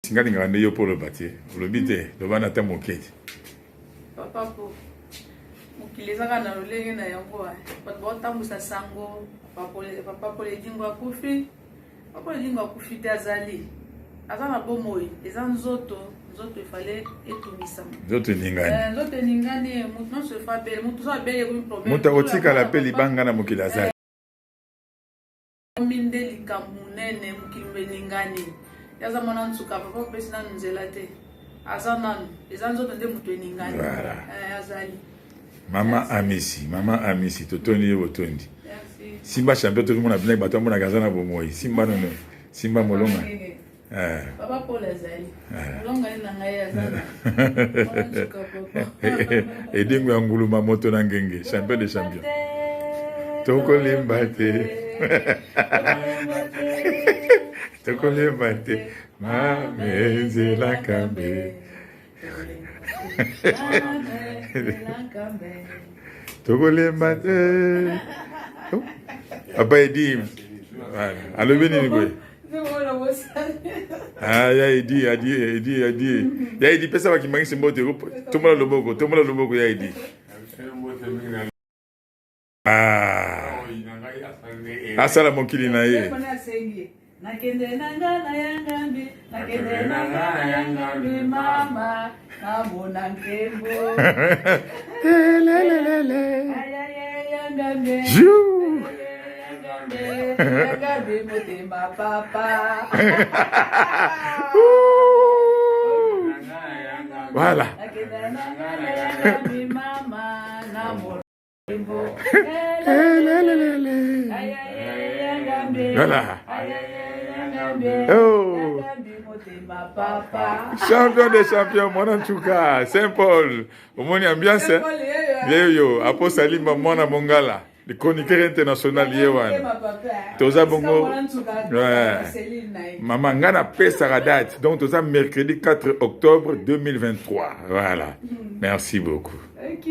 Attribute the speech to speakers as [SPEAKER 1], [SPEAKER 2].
[SPEAKER 1] Singali ngande yo pour le bâtir. Le bité, le ban atteint mon quai.
[SPEAKER 2] Papa po. Mukilezaka na lolenge na yango. Bato batambusa sango. Papa po le dingo akufi. Papa le dingo akufi te azali. Azana bomoi. Eza nzoto. Nzoto ifale etumisama.
[SPEAKER 1] Nzoto ningani.
[SPEAKER 2] Nzoto ningani. Mutu non se fa belle. Mutu so belle une problème.
[SPEAKER 1] Mutu otika la peli banga na mukili azali.
[SPEAKER 2] Mindeli kamunene mukilumbe ningani. Yaza mwana nsuka papa pesi na nzela te. Azana eza nzoto nde mutu ningani. Azali. Mama Amisi, totoni botondi. Simba champion tout le monde a bien battu mon agazana bomoi. Simba non. Simba molonga. Papa Paul azali. Molonga ni nanga azana.
[SPEAKER 1] Et dingo anguluma moto na ngenge, champion de champion. Tokolembate. Tokolembate. Mame la kambe. Tokolembate. Papa Edi. Allo beni boy. Ah ya Edi. Ya Edi pesa wa kimangi simbote. Tomola loboko ya Edi. Ah. Asala mokili na ye.
[SPEAKER 2] Nakende nanga na yangambi mama namona nkembo yangambi yangambi motema papa
[SPEAKER 1] Voilà.
[SPEAKER 2] Nakende nanga na yangambi mama namona nkembo
[SPEAKER 1] Voilà. Oh. Champion des champions, mon Anchouka, Saint-Paul. Au moins, ambiance. Yo, Apo Salimba, Mona Mongala. Le chroniqueur international, Yewan. Toza Bongo. Maman, Ngana Pesa date. Donc, Toza mercredi 4 octobre 2023. Voilà. Merci beaucoup.
[SPEAKER 2] Ok.